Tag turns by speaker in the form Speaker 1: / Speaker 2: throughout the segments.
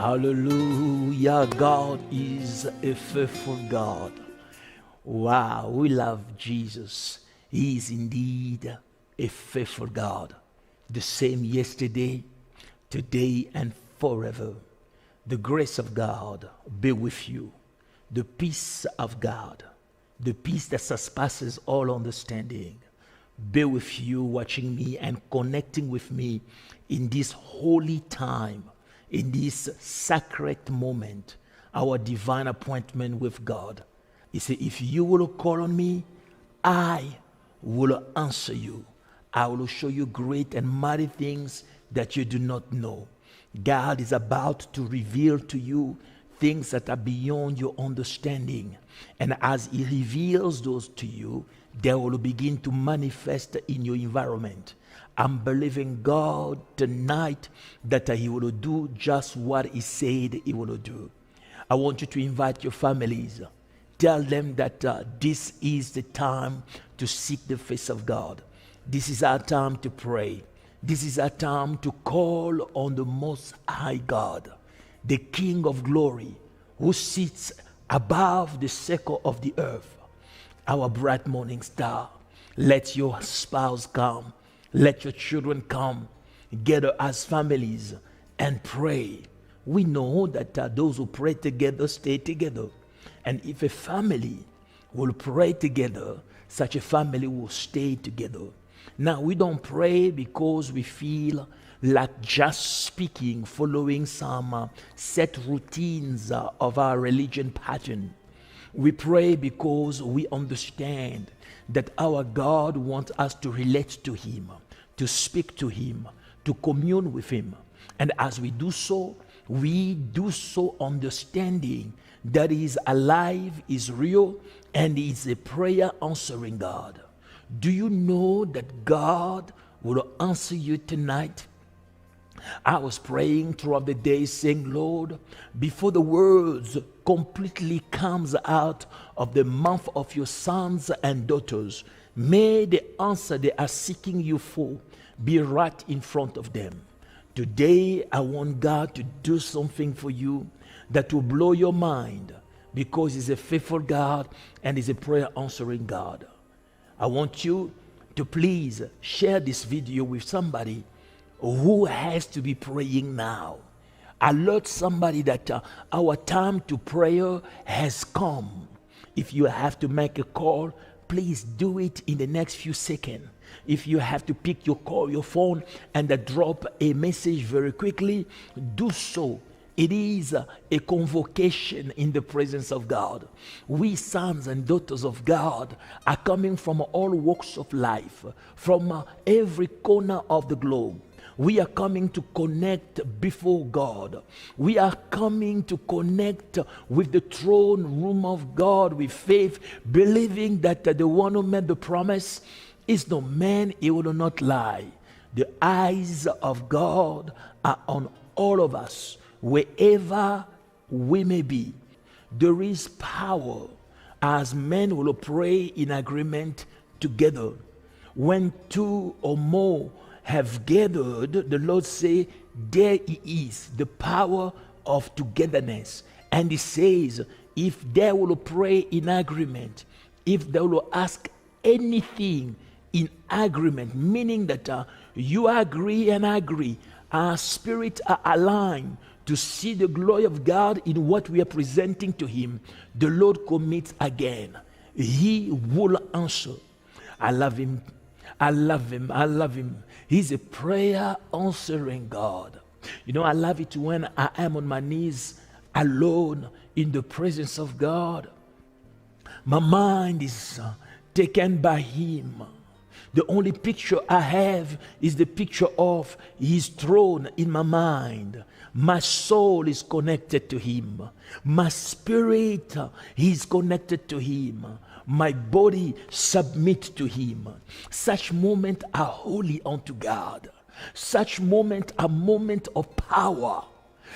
Speaker 1: Hallelujah. God is a faithful God. Wow, we love Jesus. He is indeed a faithful God. The same yesterday, today, and forever. The grace of God be with you. The peace of God, the peace that surpasses all understanding, be with you watching me and connecting with me in this holy time, in this sacred moment, our divine appointment with God. He said, if you will call on me, I will answer you. I will show you great and mighty things that you do not know. God is about to reveal to you things that are beyond your understanding. And as He reveals those to you, they will begin to manifest in your environment. I'm believing God tonight that He will do just what He said He will do. I want you to invite your families. Tell them that this is the time to seek the face of God. This is our time to pray. This is our time to call on the Most High God, the King of glory, who sits above the circle of the earth. Our bright morning star, let your spouse come. Let your children come. Gather as families and pray. We know that those who pray together stay together. And if a family will pray together, such a family will stay together. Now, we don't pray because we feel like just speaking, following some set routines of our religion pattern. We pray because we understand that our God wants us to relate to Him, to speak to Him, to commune with Him. And as we do so understanding that He is alive, is real, and He is a prayer answering God. Do you know that God will answer you tonight? I was praying throughout the day saying, Lord, before the words completely comes out of the mouth of your sons and daughters, may the answer they are seeking you for be right in front of them. Today, I want God to do something for you that will blow your mind, because He's a faithful God and He's a prayer answering God. I want you to please share this video with somebody who has to be praying now. Alert somebody that our time to prayer has come. If you have to make a call, please do it in the next few seconds. If you have to pick your phone and drop a message very quickly, do so. It is a convocation in the presence of God. We sons and daughters of God are coming from all walks of life, from every corner of the globe. We are coming to connect before God. We are coming to connect with the throne room of God with faith, believing that the one who made the promise is no man, He will not lie. The eyes of God are on all of us, wherever we may be. There is power as men will pray in agreement together. When two or more have gathered, the Lord say, there He is, the power of togetherness. And He says, if they will pray in agreement, if they will ask anything in agreement, meaning that you agree and I agree, our spirits are aligned to see the glory of God in what we are presenting to Him, the Lord commits again. He will answer. I love Him. I love Him. I love Him. He's a prayer answering God. You know, I love it when I am on my knees alone in the presence of God. My mind is taken by Him. The only picture I have is the picture of His throne in my mind. My soul is connected to Him. My spirit is connected to Him. My body submits to Him. Such moments are holy unto God. Such moments are moments of power.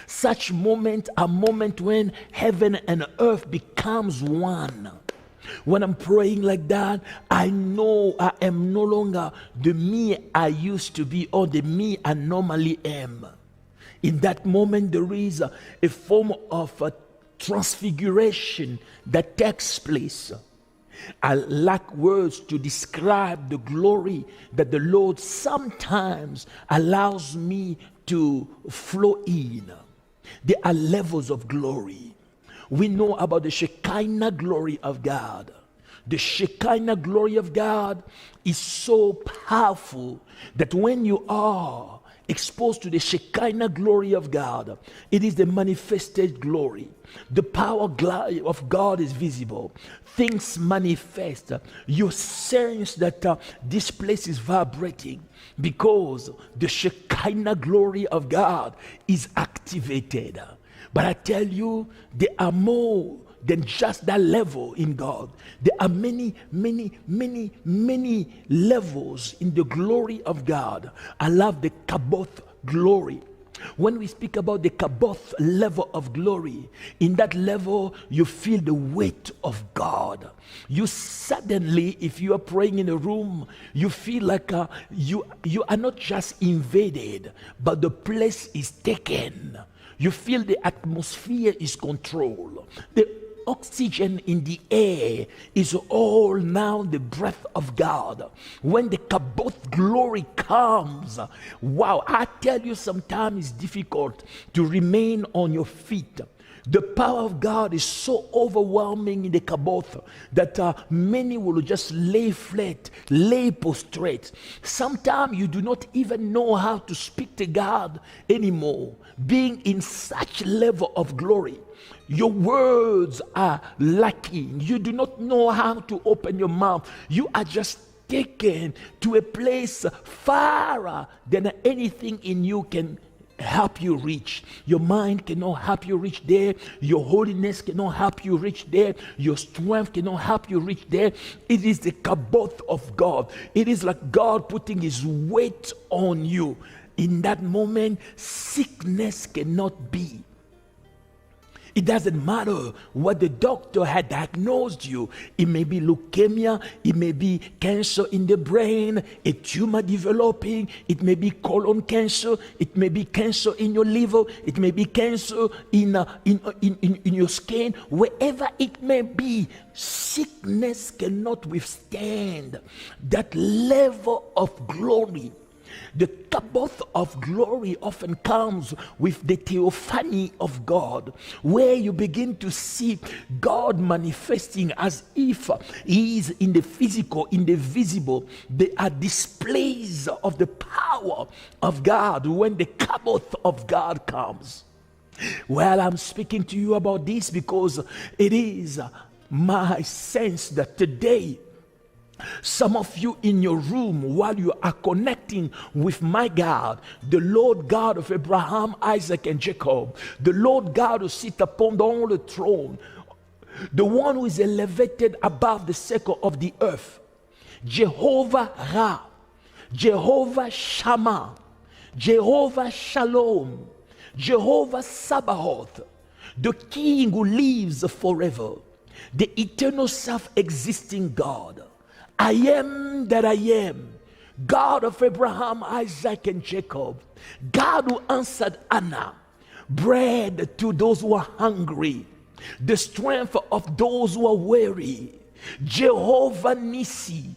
Speaker 1: Such moments are moments when heaven and earth becomes one. When I'm praying like that, I know I am no longer the me I used to be or the me I normally am. In that moment, there is a form of transfiguration that takes place. I lack words to describe the glory that the Lord sometimes allows me to flow in. There are levels of glory. We know about the Shekinah glory of God. The Shekinah glory of God is so powerful that when you are exposed to the Shekinah glory of God, it is the manifested glory. The power of God is visible. Things manifest. You sense that this place is vibrating because the Shekinah glory of God is activated. But I tell you, there are more than just that level in God. There are many, many, many, many levels in the glory of God. I love the Kaboth glory. When we speak about the Kaboth level of glory, in that level you feel the weight of God. You suddenly, if you are praying in a room, you feel like you are not just invaded, but the place is taken. You feel the atmosphere is controlled. The oxygen in the air is all now the breath of God. When the Kaboth glory comes, wow, I tell you, sometimes it's difficult to remain on your feet. The power of God is so overwhelming in the Kaboth that many will just lay flat, lay prostrate. Sometimes you do not even know how to speak to God anymore, being in such level of glory. Your words are lacking. You do not know how to open your mouth. You are just taken to a place far than anything in you can help you reach. Your mind cannot help you reach there. Your holiness cannot help you reach there. Your strength cannot help you reach there. It is the Kaboth of God. It is like God putting his weight on you. In that moment, sickness cannot be. It doesn't matter what the doctor had diagnosed you. It may be leukemia, it may be cancer in the brain, a tumor developing, it may be colon cancer, it may be cancer in your liver, it may be cancer in your skin. Wherever it may be, sickness cannot withstand that level of glory. The Kaboth of glory often comes with the theophany of God, where you begin to see God manifesting as if he is in the physical, in the visible. They are displays of the power of God when the Kaboth of God comes. Well, I'm speaking to you about this because it is my sense that today, some of you in your room, while you are connecting with my God, the Lord God of Abraham, Isaac, and Jacob, the Lord God who sits upon the throne, the one who is elevated above the circle of the earth, Jehovah Ra, Jehovah Shammah, Jehovah Shalom, Jehovah Sabaoth, the King who lives forever, the eternal self-existing God. I am that I am, God of Abraham, Isaac, and Jacob, God who answered Anna, bread to those who are hungry, the strength of those who are weary, Jehovah Nissi,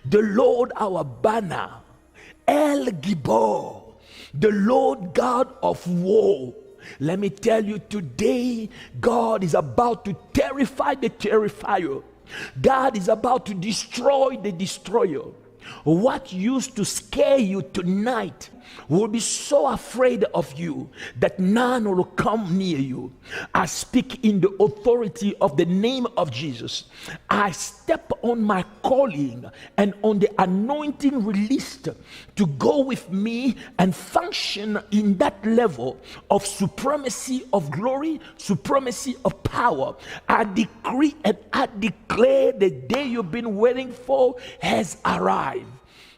Speaker 1: the Lord our banner, El Gibor, the Lord God of war. Let me tell you, today, God is about to terrify the terrifier. God is about to destroy the destroyer. What used to scare you tonight will be so afraid of you that none will come near you. I speak in the authority of the name of Jesus. I step on my calling and on the anointing released to go with me and function in that level of supremacy of glory, supremacy of power. I decree and I declare the day you've been waiting for has arrived.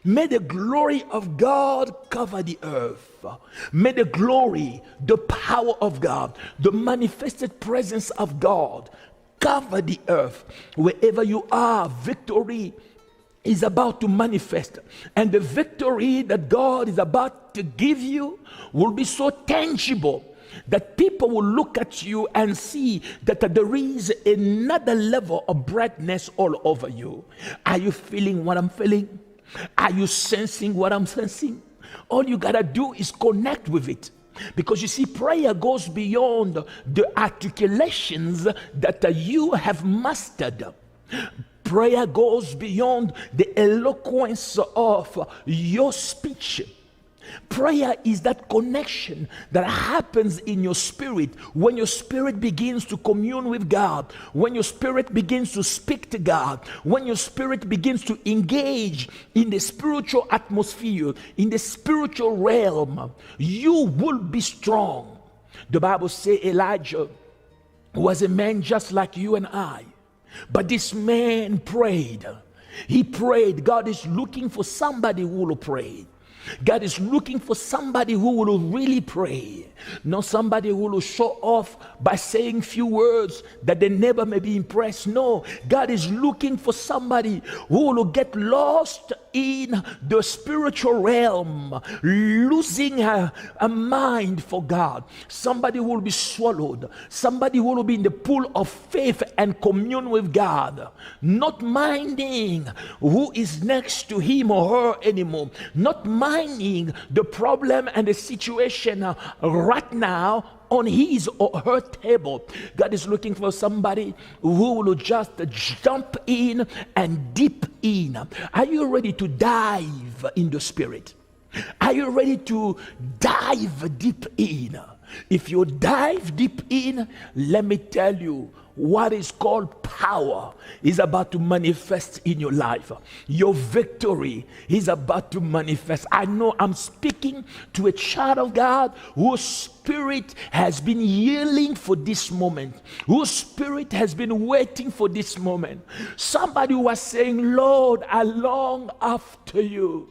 Speaker 1: May the glory of God cover the earth. May the glory, the power of God, the manifested presence of God cover the earth. Wherever you are, victory is about to manifest, and the victory that God is about to give you will be so tangible that people will look at you and see that there is another level of brightness all over you. Are you feeling what I'm feeling? Are you sensing what I'm sensing? All you gotta do is connect with it. Because you see, prayer goes beyond the articulations that you have mastered. Prayer goes beyond the eloquence of your speech. Prayer is that connection that happens in your spirit when your spirit begins to commune with God, when your spirit begins to speak to God, when your spirit begins to engage in the spiritual atmosphere, in the spiritual realm. You will be strong. The Bible says Elijah was a man just like you and I. But this man prayed. He prayed. God is looking for somebody who will pray. God is looking for somebody who will really pray, not somebody who will show off by saying few words that they never may be impressed. No, God is looking for somebody who will get lost in the spiritual realm, losing a mind for God. Somebody who will be swallowed, somebody who will be in the pool of faith and commune with God, not minding who is next to him or her anymore, not minding the problem and the situation right now on his or her table. God is looking for somebody who will just jump in and dip in. Are you ready to dive in the spirit? Are you ready to dive deep in? If you dive deep in, let me tell you, what is called power is about to manifest in your life. Your victory is about to manifest. I know I'm speaking to a child of God whose spirit has been yearning for this moment, whose spirit has been waiting for this moment. Somebody was saying, Lord, I long after you.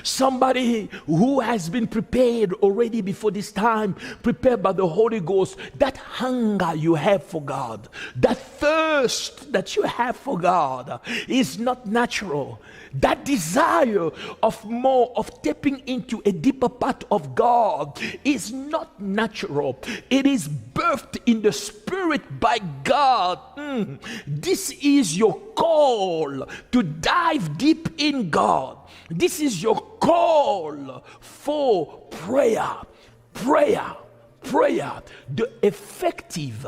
Speaker 1: Somebody who has been prepared already before this time, prepared by the Holy Ghost. That hunger you have for God, that thirst that you have for God is not natural. That desire of more, of tapping into a deeper part of God is not natural. It is birthed in the spirit by God. This is your call to dive deep in God. This is your call for prayer. Prayer. Prayer. The effective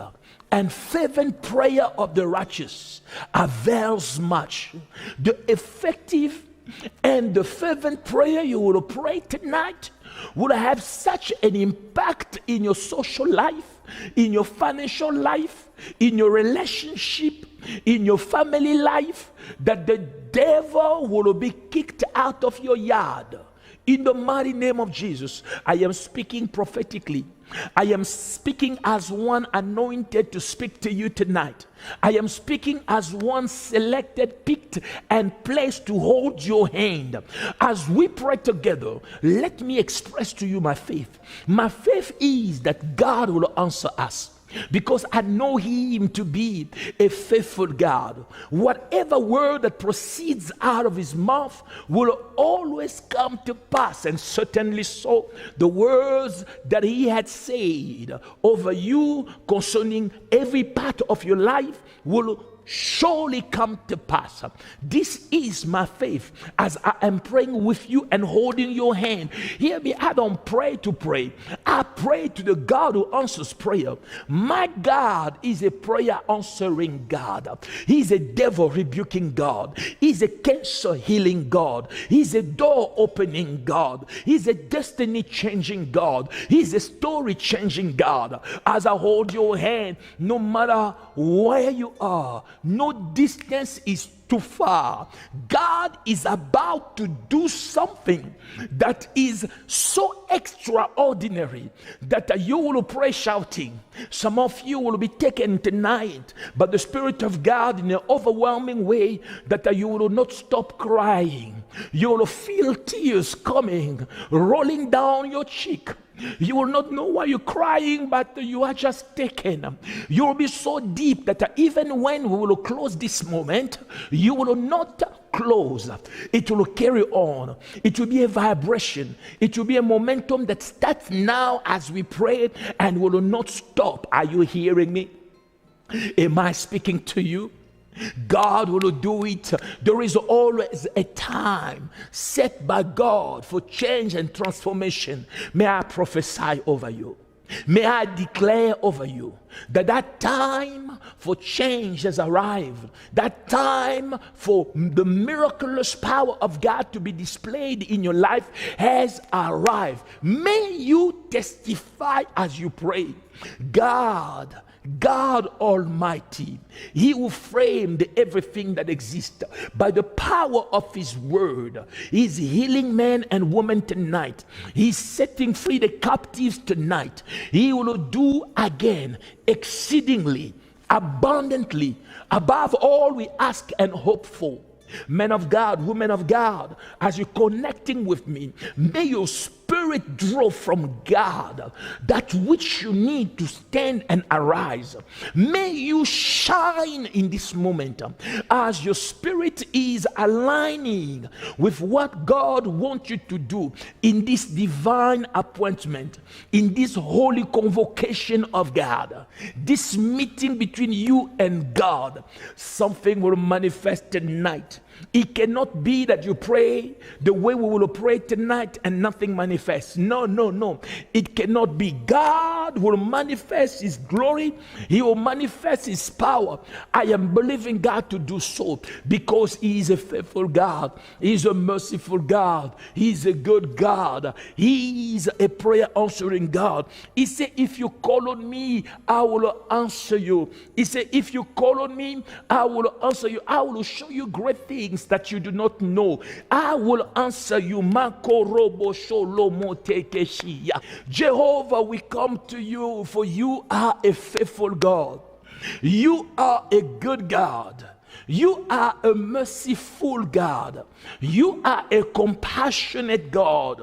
Speaker 1: and fervent prayer of the righteous avails much. The effective and the fervent prayer you will pray tonight will have such an impact in your social life, in your financial life, in your relationship, in your family life, that the devil will be kicked out of your yard. In the mighty name of Jesus, I am speaking prophetically. I am speaking as one anointed to speak to you tonight. I am speaking as one selected, picked, and placed to hold your hand. As we pray together, let me express to you my faith. My faith is that God will answer us, because I know him to be a faithful God. Whatever word that proceeds out of his mouth will always come to pass, and certainly so. The words that he had said over you concerning every part of your life will surely come to pass. This is my faith as I am praying with you and holding your hand. Hear me, I don't pray to pray. I pray to the God who answers prayer. My God is a prayer answering God. He's a devil rebuking God. He's a cancer healing God. He's a door opening God. He's a destiny changing God. He's a story changing God. As I hold your hand, no matter where you are, no distance is too far. God is about to do something that is so extraordinary that you will pray shouting. Some of you will be taken tonight by the Spirit of God in an overwhelming way that you will not stop crying. You will feel tears coming, rolling down your cheek. You will not know why you're crying, but you are just taken. You will be so deep that even when we will close this moment, you will not close. It will carry on. It will be a vibration. It will be a momentum that starts now as we pray and will not stop. Are you hearing me? Am I speaking to you? God will do it. There is always a time set by God for change and transformation. May I prophesy over you? May I declare over you that time for change has arrived. That time for the miraculous power of God to be displayed in your life has arrived. May you testify as you pray. God Almighty, He who framed everything that exists by the power of His word, He's healing men and women tonight. He's setting free the captives tonight. He will do again exceedingly, abundantly, above all we ask and hope for. Men of God, women of God, as you're connecting with me, may your spirit draw from God that which you need to stand and arise. May you shine in this moment as your spirit is aligning with what God wants you to do in this divine appointment, in this holy convocation of God, this meeting between you and God. Something will manifest tonight. It cannot be that you pray the way we will pray tonight and nothing manifests. No. It cannot be. God will manifest His glory. He will manifest His power. I am believing God to do so because He is a faithful God. He is a merciful God. He is a good God. He is a prayer answering God. He said, if you call on me, I will answer you. He said, if you call on me, I will answer you. I will show you great things that you do not know. I will answer you. Jehovah, we come to you, for you are a faithful God. You are a good God. You are a merciful God. You are a compassionate God.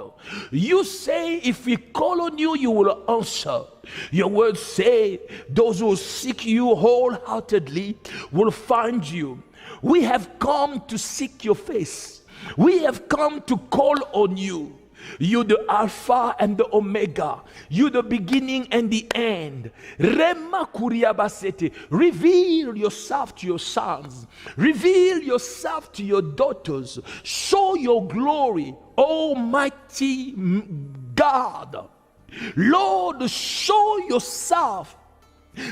Speaker 1: You say if we call on you, you will answer. Your words say those who seek you wholeheartedly will find you. We have come to seek your face. We have come to call on you. You the Alpha and the Omega. You the beginning and the end. Rema Kuriabasete. Reveal yourself to your sons. Reveal yourself to your daughters. Show your glory, Almighty God. Lord, show yourself,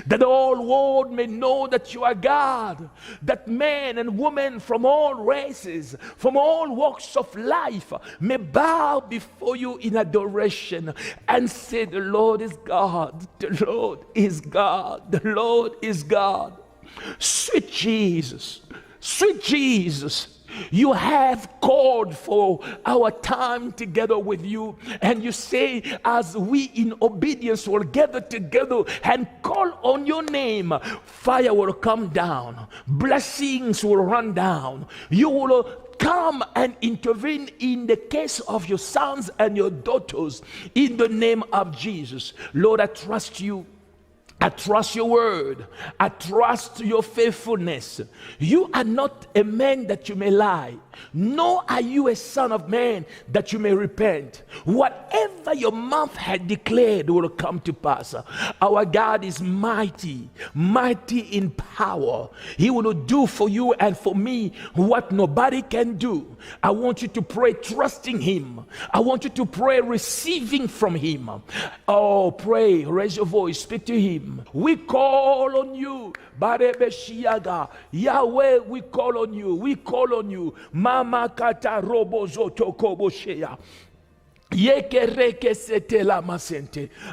Speaker 1: that the whole world may know that you are God, that men and women from all races, from all walks of life may bow before you in adoration and say, the Lord is God, the Lord is God, the Lord is God. Sweet Jesus, you have called for our time together with you, and you say, as we in obedience will gather together and call on your name, fire will come down, blessings will run down. You will come and intervene in the case of your sons and your daughters in the name of Jesus. Lord, I trust you. I trust your word. I trust your faithfulness. You are not a man that you may lie, nor are you a son of man that you may repent. Whatever your mouth had declared will come to pass. Our God is mighty, mighty in power. He will do for you and for me what nobody can do. I want you to pray trusting Him. I want you to pray receiving from Him. Oh, pray, raise your voice, speak to Him. We call on you, Barebeshiaga. Yahweh, we call on you. We call on you. Mama kata robo zoto koboshea.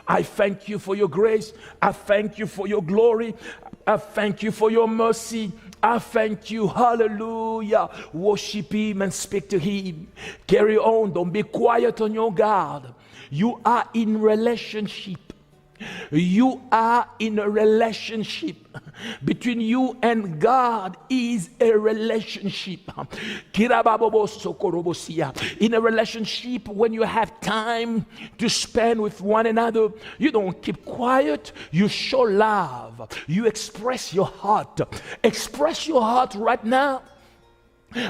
Speaker 1: I thank you for your grace. I thank you for your glory. I thank you for your mercy. I thank you. Hallelujah. Worship Him and speak to Him. Carry on. Don't be quiet on your God. You are in relationship. You are in a relationship. Between you and God is a relationship. In a relationship, when you have time to spend with one another, you don't keep quiet. You show love. You express your heart. Express your heart right now.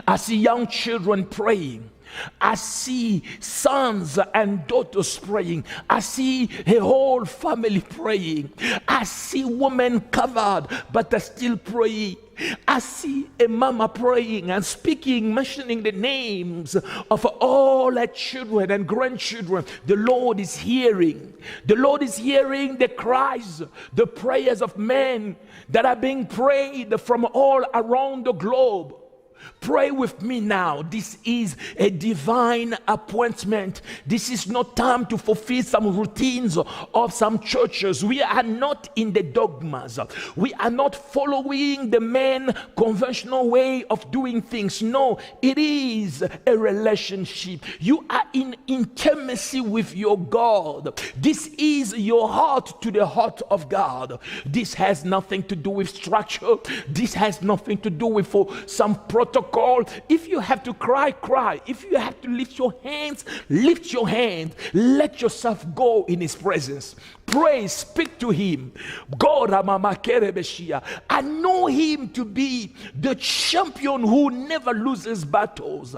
Speaker 1: I see young children praying. I see sons and daughters praying. I see a whole family praying. I see women covered, but they're still praying. I see a mama praying and speaking, mentioning the names of all her children and grandchildren. The Lord is hearing. The Lord is hearing the cries, the prayers of men that are being prayed from all around the globe. Pray with me now. This is a divine appointment. This is not time to fulfill some routines of some churches. We are not in the dogmas. We are not following the man conventional way of doing things. No, it is a relationship. You are in intimacy with your God. This is your heart to the heart of God. This has nothing to do with structure. This has nothing to do with some protocol. If you have to cry, cry. If you have to lift your hands, lift your hand. Let yourself go in his presence. Pray, speak to him. God, I know him to be the champion who never loses battles.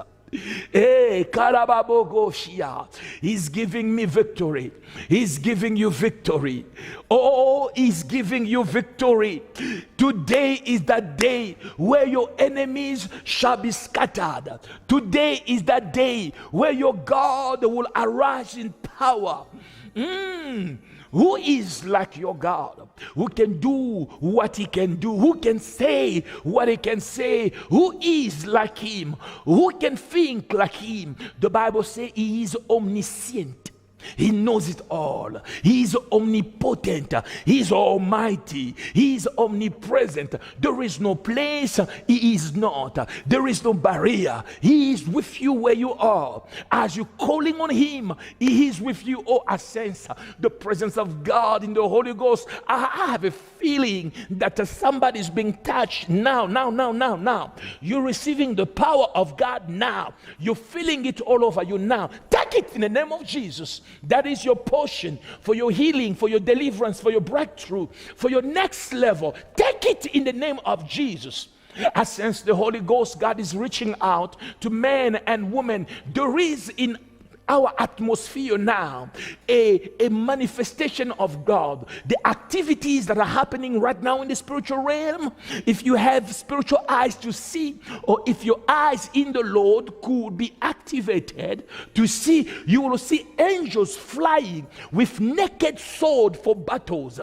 Speaker 1: Hey, Karababogoshia. He's giving me victory. He's giving you victory. Oh, he's giving you victory. Today is that day where your enemies shall be scattered. Today is that day where your God will arise in power. Who is like your God? Who can do what he can do? Who can say what he can say? Who is like him? Who can think like him? The Bible says he is omniscient. He knows it all. He is omnipotent. He is almighty. He is omnipresent. There is no place he is not. There is no barrier. He is with you where you are. As you're calling on him, he is with you. Oh, I sense the presence of God in the Holy Ghost. I have a feeling that somebody is being touched now. You're receiving the power of God now. You're feeling it all over you now. Take it in the name of Jesus. That is your portion for your healing, for your deliverance, for your breakthrough, for your next level. Take it in the name of Jesus. I sense the Holy Ghost. God is reaching out to men and women. There is in our atmosphere now a manifestation of God. The activities that are happening right now in the spiritual realm, if you have spiritual eyes to see, or if your eyes in the Lord could be activated to see, you will see angels flying with naked sword for battles.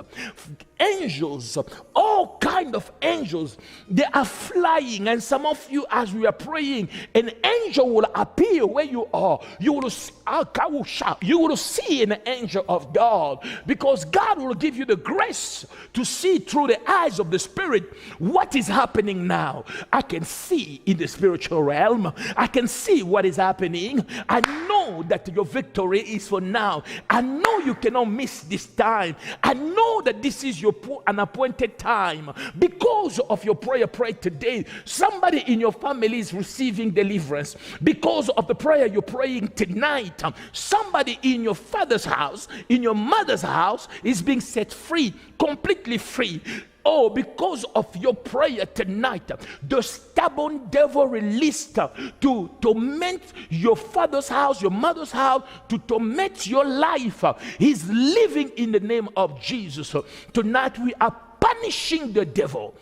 Speaker 1: Angels, all kind of angels, they are flying. And some of you, as we are praying, an angel will appear where you are. You will see an angel of God, because God will give you the grace to see through the eyes of the Spirit what is happening now. I can see in the spiritual realm. I can see what is happening. I know that your victory is for now. I know you cannot miss this time. I know that this is an appointed time. Because of your prayer prayed today, somebody in your family is receiving deliverance. Because of the prayer you're praying tonight, somebody in your father's house, in your mother's house, is being set free, completely free. Oh, because of your prayer tonight, the stubborn devil released to torment your father's house, your mother's house, to torment your life, he's living in the name of Jesus. Tonight we are punishing the devil.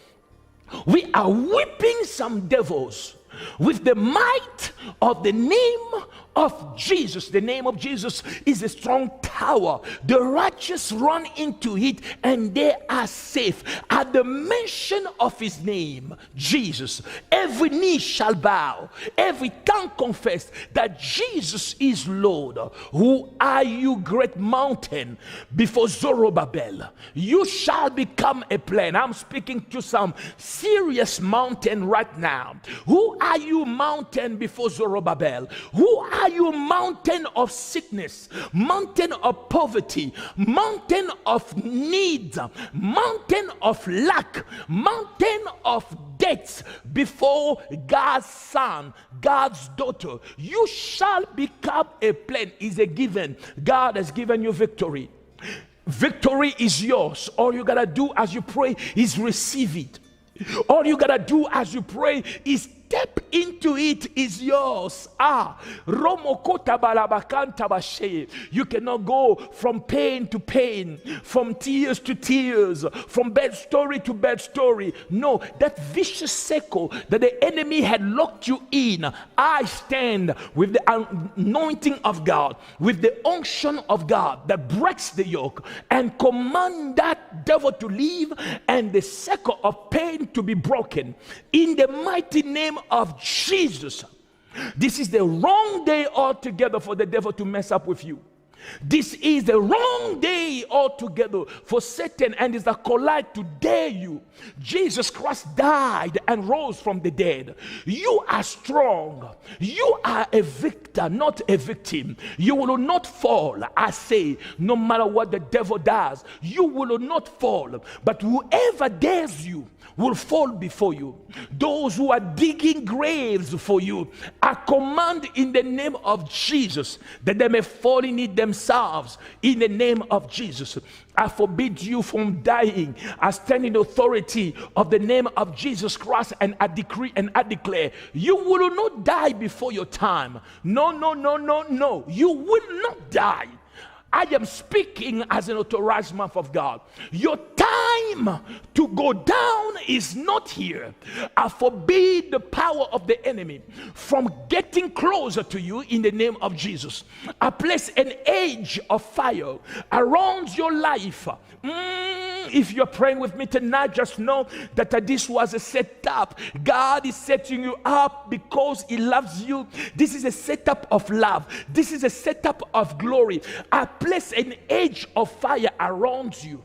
Speaker 1: We are whipping some devils with the might of the name of Jesus. The name of Jesus is a strong tower. The righteous run into it and they are safe. At the mention of his name, Jesus, every knee shall bow, every tongue confess that Jesus is Lord. Who are you, great mountain? Before Zerubbabel, you shall become a plain. I'm speaking to some serious mountain right now. Who are you, mountain, before Zerubbabel? Who are you, mountain of sickness, mountain of poverty, mountain of needs, mountain of lack, mountain of debts, before God's son, God's daughter? You shall become a plain. Is a given. God has given you victory. Victory is yours. All you gotta do as you pray is receive it. All you gotta do as you pray is step into it is yours. You cannot go from pain to pain, from tears to tears, from bad story to bad story. No, that vicious circle that the enemy had locked you in, I stand with the anointing of God, with the unction of God that breaks the yoke, and command that devil to leave and the circle of pain to be broken in the mighty name of Jesus. This is the wrong day altogether for the devil to mess up with you. This is the wrong day altogether for Satan and his acolyte to dare you. Jesus Christ died and rose from the dead. You are strong. You are a victor, not a victim. You will not fall. I say, no matter what the devil does, you will not fall. But whoever dares you will fall before you. Those who are digging graves for you, I command in the name of Jesus that they may fall in it themselves in the name of Jesus. I forbid you from dying. I stand in authority of the name of Jesus Christ, and I decree and I declare, you will not die before your time. No, no, no, no, no. You will not die. I am speaking as an authorized man of God. Your time to go down is not here. I forbid the power of the enemy from getting closer to you in the name of Jesus. I place an edge of fire around your life. If you're praying with me tonight, just know that this was a setup. God is setting you up because He loves you. This is a setup of love. This is a setup of glory. I place an edge of fire around you.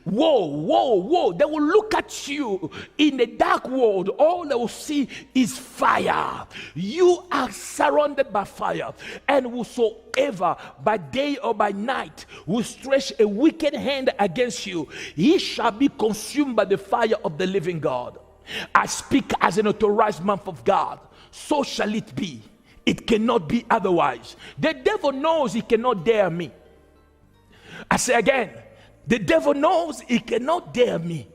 Speaker 1: Whoa, whoa, whoa. They will look at you in the dark world. All they will see is fire. You are surrounded by fire. And whosoever by day or by night will stretch a wicked hand against you, he shall be consumed by the fire of the living God. I speak as an authorized man of God. So shall it be. It cannot be otherwise. The devil knows he cannot dare me. I say again, the devil knows he cannot dare me.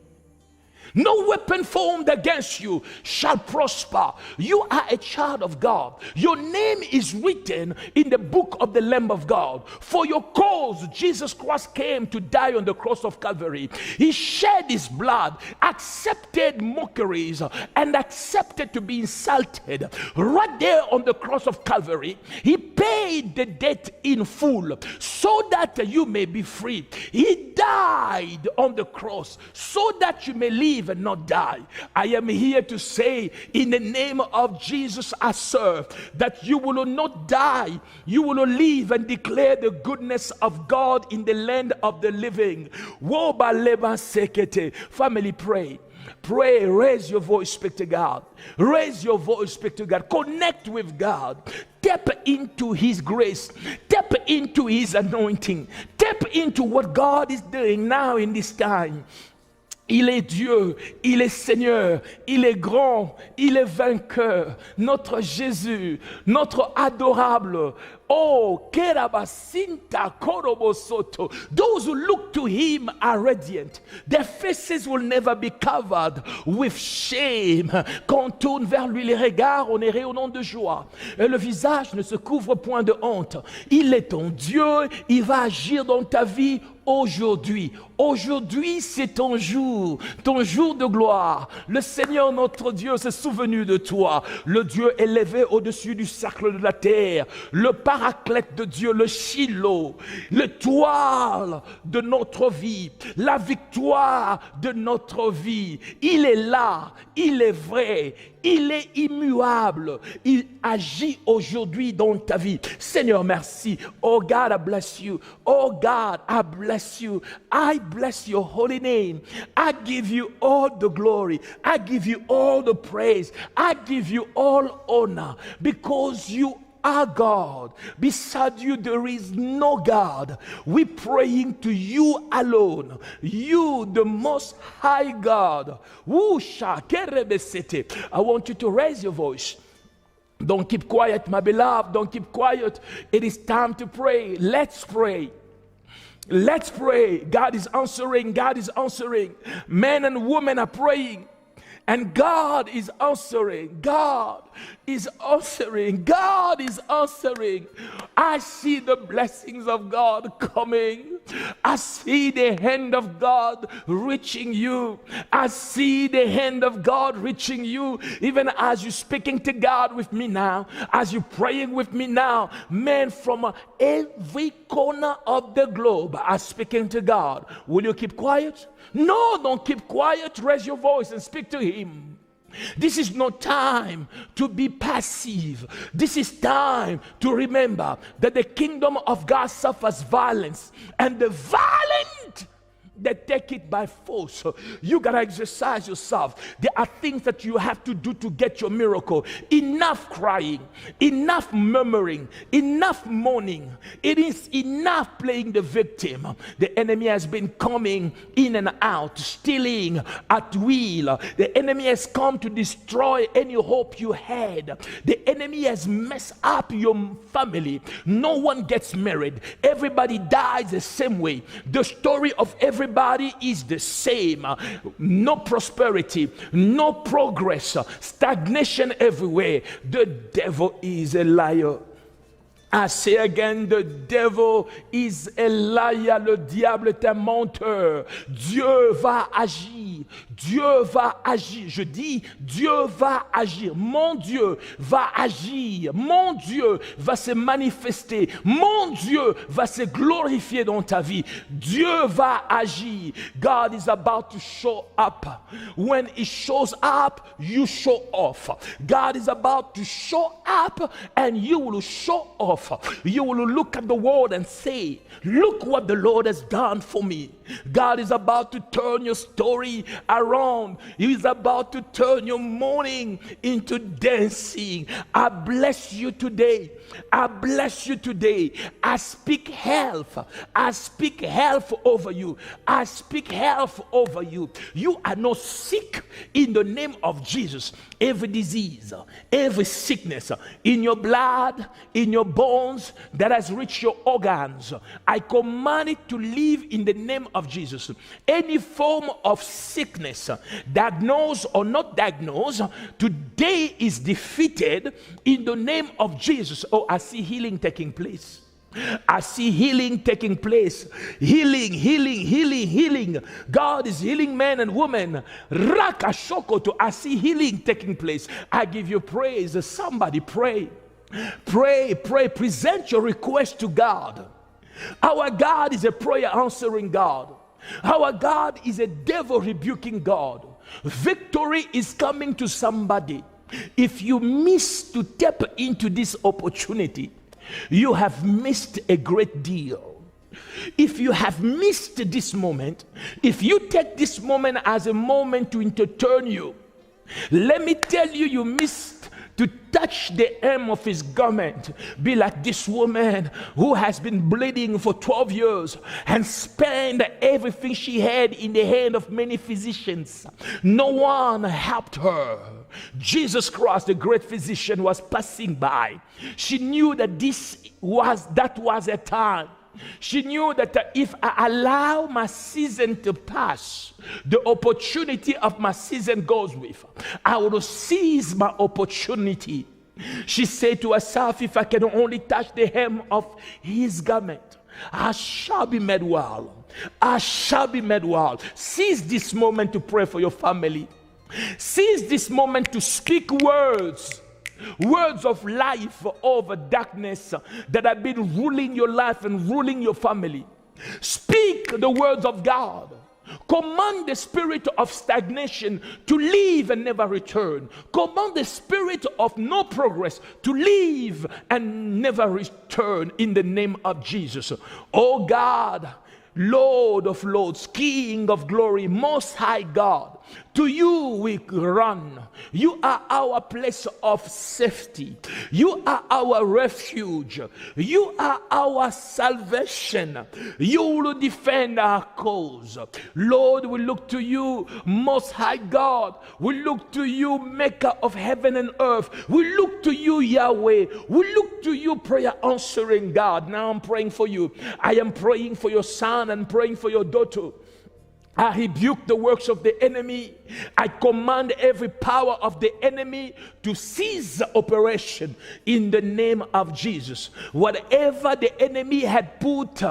Speaker 1: No weapon formed against you shall prosper. You are a child of God. Your name is written in the book of the Lamb of God. For your cause, Jesus Christ came to die on the cross of Calvary. He shed his blood, accepted mockeries, and accepted to be insulted. Right there on the cross of Calvary, he paid the debt in full so that you may be free. He died on the cross so that you may live and not die. I am here to say, in the name of Jesus I serve, that you will not die. You will live and declare the goodness of God in the land of the living. Family, pray. Pray, raise your voice, speak to God. Raise your voice, speak to God. Connect with God. Tap into His grace. Tap into His anointing. Tap into what God is doing now in this time. Il est Dieu, il est Seigneur, il est grand, il est vainqueur, notre Jésus, notre adorable. Oh, Kerabasinta Korobosoto. Those who look to Him are radiant. Their faces will never be covered with shame. Quand on tourne vers lui les regards, on est rayonnant de joie. Et le visage ne se couvre point de honte. Il est ton Dieu, il va agir dans ta vie aujourd'hui. Aujourd'hui, c'est ton jour de gloire. Le Seigneur notre Dieu s'est souvenu de toi. Le Dieu élevé au-dessus du cercle de la terre. Le paraclète de Dieu, le Shiloh, l'étoile de notre vie, la victoire de notre vie. Il est là, il est vrai, il est immuable. Il agit aujourd'hui dans ta vie. Seigneur, merci. Oh God, I bless you. Oh God, I bless you. I bless your holy name. I give you all the glory. I give you all the praise. I give you all honor because you are God. Beside you there is no God. We're praying to you alone. You, the most high God. I want you to raise your voice. Don't keep quiet, my beloved. Don't keep quiet. It is time to pray. Let's pray. Let's pray. God is answering. God is answering. Men and women are praying. And God is answering. God is answering. God is answering. I see the blessings of God coming. I see the hand of God reaching you. I see the hand of God reaching you. Even as you're speaking to God with me now, as you're praying with me now, men from every corner of the globe are speaking to God. Will you keep quiet? No, don't keep quiet. Raise your voice and speak to Him. This is no time to be passive. This is time to remember that the kingdom of God suffers violence, and the violent they take it by force. You gotta exercise yourself. There are things that you have to do to get your miracle. Enough crying, enough murmuring, enough mourning. It is enough playing the victim. The enemy has been coming in and out, stealing at will. The enemy has come to destroy any hope you had. The enemy has messed up your family. No one gets married. Everybody dies the same way. The story of everybody is the same. No prosperity, no progress, stagnation everywhere. The devil is a liar. I say again, the devil is a liar. Le diable est un menteur. Dieu va agir. Dieu va agir. Je dis, Dieu va agir. Mon Dieu va agir. Mon Dieu va se manifester. Mon Dieu va se glorifier dans ta vie. Dieu va agir. God is about to show up. When He shows up, you show off. God is about to show up and you will show off. You will look at the world and say, look what the Lord has done for me. God is about to turn your story around. He is about to turn your mourning into dancing. I bless you today. I bless you today. I speak health. I speak health over you. I speak health over you. You are not sick in the name of Jesus. Every disease, every sickness in your blood, in your bones that has reached your organs, I command it to leave in the name of Jesus. Any form of sickness, diagnosed or not diagnosed, today is defeated in the name of Jesus. Oh, I see healing taking place. I see healing taking place. Healing, healing, healing, healing. God is healing men and women. Rakashokoto. I see healing taking place. I give you praise. Somebody pray. Pray, pray. Present your request to God. Our God is a prayer answering God. Our God is a devil rebuking God. Victory is coming to somebody. If you miss to tap into this opportunity, you have missed a great deal. If you have missed this moment, if you take this moment as a moment to entertain you, let me tell you, you missed to touch the hem of His garment. Be like this woman who has been bleeding for 12 years and spent everything she had in the hand of many physicians. No one helped her. Jesus Christ, the great physician, was passing by. She knew that that was a time. She knew that if I allow my season to pass, the opportunity of my season goes with. I will seize my opportunity. She said to herself, if I can only touch the hem of His garment, I shall be made well. I shall be made well. Seize this moment to pray for your family. Seize this moment to speak words of life over darkness that have been ruling your life and ruling your family. Speak the words of God. Command the spirit of stagnation to leave and never return. Command the spirit of no progress to leave and never return in the name of Jesus. Oh God, Lord of Lords, King of glory, Most High God, to you we run. You are our place of safety. You are our refuge. You are our salvation. You will defend our cause. Lord, we look to you, Most High God. We look to you, Maker of heaven and earth. We look to you, Yahweh. We look to you, prayer answering God. Now I'm praying for you. I am praying for your son and praying for your daughter. I rebuke the works of the enemy I command every power of the enemy to cease operation in the name of Jesus. Whatever the enemy had put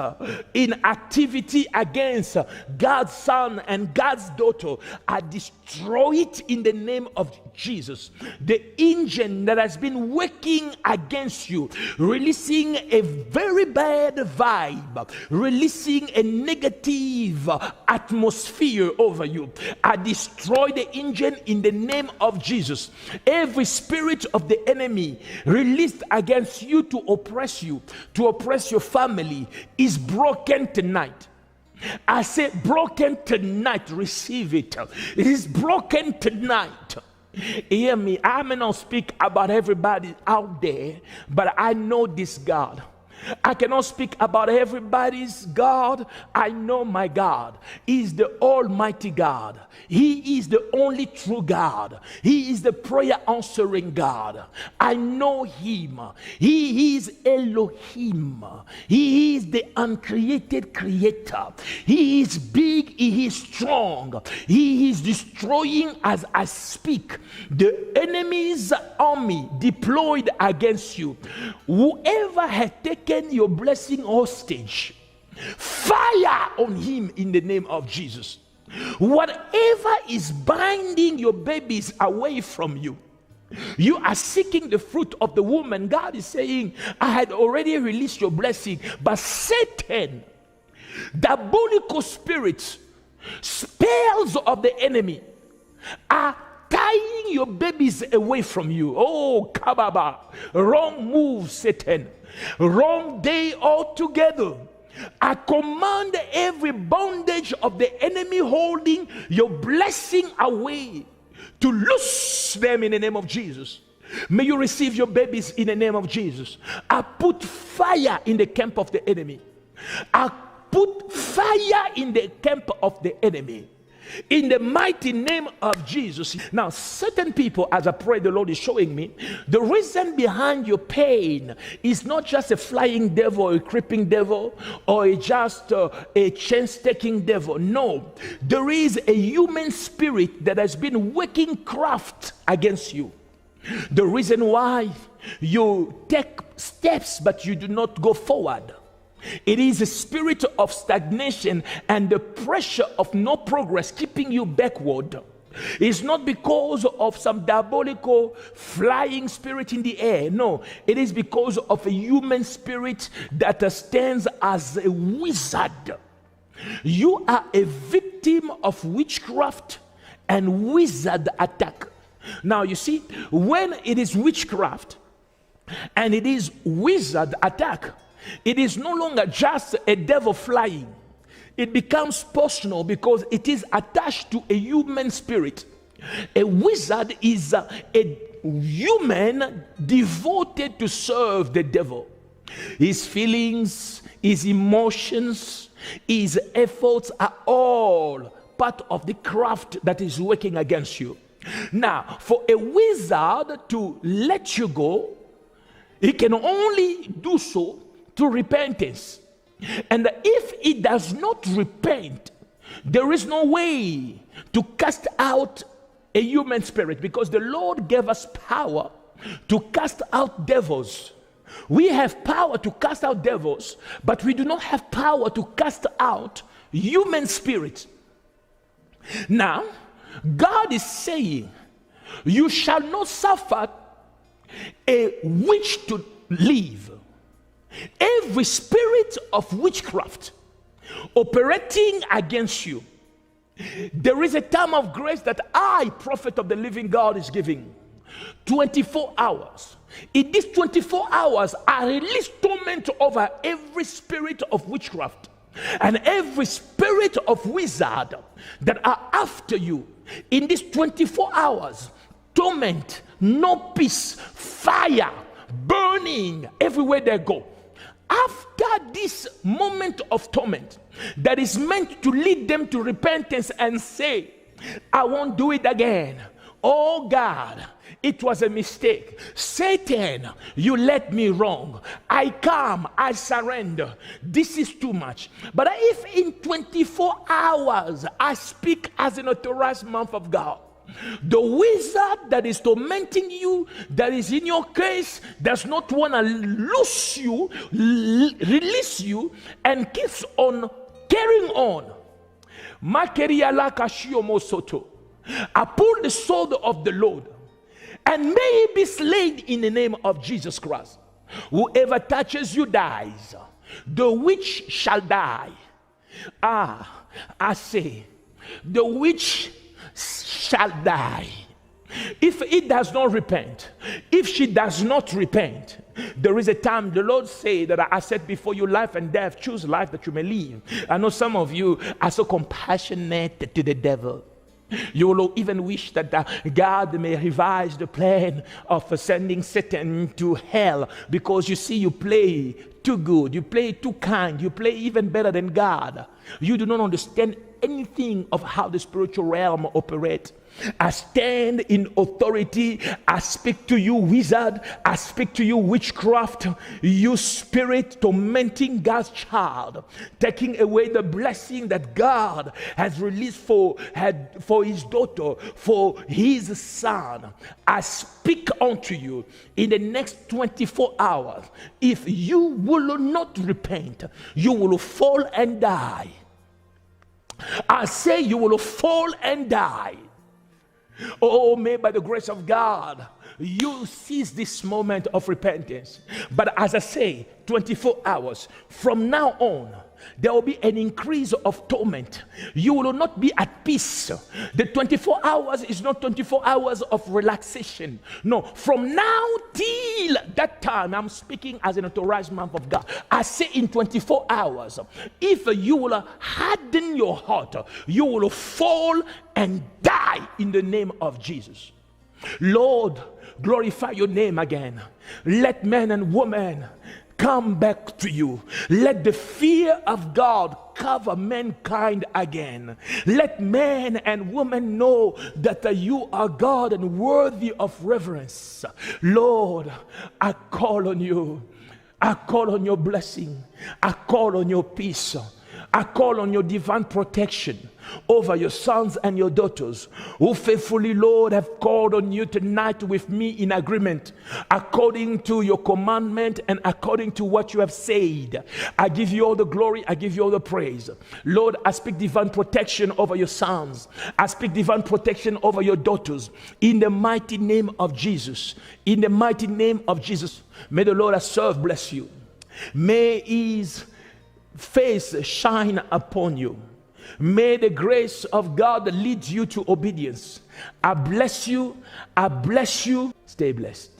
Speaker 1: in activity against God's son and God's daughter, I destroy it in the name of Jesus. The engine that has been working against you, releasing a very bad vibe, releasing a negative atmosphere over you, I destroy the engine in the name of Jesus. Every spirit of the enemy released against you to oppress your family, is broken tonight. I say broken tonight. Receive it. It is broken tonight. Hear me. I may not speak about everybody out there, but I know this God. I cannot speak about everybody's God. I know my God. He is the Almighty God. He is the only true God. He is the prayer answering God. I know Him. He is Elohim. He is the uncreated creator. He is big. He is strong. He is destroying as I speak the enemy's army deployed against you. Whoever has taken your blessing hostage, fire on him in the name of Jesus. Whatever is binding your babies away from you, you are seeking the fruit of the womb. God is saying, I had already released your blessing, but Satan, diabolical spirits, spells of the enemy are tying your babies away from you. Oh, Kababa, wrong move, Satan. Wrong day altogether. I command every bondage of the enemy holding your blessing away to loose them in the name of Jesus. May you receive your babies in the name of Jesus. I put fire in the camp of the enemy. I put fire in the camp of the enemy. In the mighty name of Jesus. Now, certain people, as I pray, the Lord is showing me, the reason behind your pain is not just a flying devil, a creeping devil, or just a chance-taking devil. No, there is a human spirit that has been working craft against you. The reason why you take steps but you do not go forward, it is a spirit of stagnation and the pressure of no progress keeping you backward. It's not because of some diabolical flying spirit in the air. No, it is because of a human spirit that stands as a wizard. You are a victim of witchcraft and wizard attack. Now you see, when it is witchcraft and it is wizard attack, it is no longer just a devil flying. It becomes personal because it is attached to a human spirit. A wizard is a human devoted to serve the devil. His feelings, his emotions, his efforts are all part of the craft that is working against you. Now, for a wizard to let you go, he can only do so through repentance. And if he does not repent, there is no way to cast out a human spirit, because the Lord gave us power to cast out devils. We have power to cast out devils, but we do not have power to cast out human spirits. Now, God is saying, you shall not suffer a witch to live. Every spirit of witchcraft operating against you, there is a time of grace that I, prophet of the living God, is giving. 24 hours. In these 24 hours, I release torment over every spirit of witchcraft and every spirit of wizard that are after you. In these 24 hours, torment, no peace, fire, burning everywhere they go. After this moment of torment that is meant to lead them to repentance and say, I won't do it again. Oh God, It was a mistake. Satan, you led me wrong. I come, I surrender. This is too much. But if in 24 hours I speak as an authorized man of God, the wizard that is tormenting you, that is in your case, does not want to loose you, release you, and keeps on carrying on. I pull the sword of the Lord, and may it be slain in the name of Jesus Christ. Whoever touches you dies. The witch shall die. I say, the witch shall die. If it does not repent, if she does not repent, there is a time the Lord said that I set before you life and death. Choose life that you may live. I know some of you are so compassionate to the devil. You will even wish that God may revise the plan of sending Satan to hell, because you see, you play too good, you play too kind, you play even better than God. You do not understand anything of how the spiritual realm operates. I stand in authority. I speak to you, wizard. I speak to you, witchcraft. You spirit tormenting God's child, taking away the blessing that God has released for his daughter, for his son. I speak unto you in the next 24 hours. If you will not repent, you will fall and die. I say you will fall and die. Oh, may by the grace of God, you seize this moment of repentance. But as I say, 24 hours from now on, there will be an increase of torment. You will not be at peace. The 24 hours is not 24 hours of relaxation. No, from now till that time, I'm speaking as an authorized man of God. I say in 24 hours, if you will harden your heart, you will fall and die in the name of Jesus. Lord, glorify your name again. Let men and women come back to you. Let the fear of God cover mankind again. Let men and women know that you are God and worthy of reverence. Lord, I call on you. I call on your blessing. I call on your peace. I call on your divine protection over your sons and your daughters who faithfully, Lord, have called on you tonight with me in agreement, according to your commandment and according to what you have said. I give you all the glory. I give you all the praise. Lord, I speak divine protection over your sons. I speak divine protection over your daughters in the mighty name of Jesus. In the mighty name of Jesus. May the Lord I serve bless you. May his face shine upon you. May the grace of God lead you to obedience. I bless you. I bless you. Stay blessed.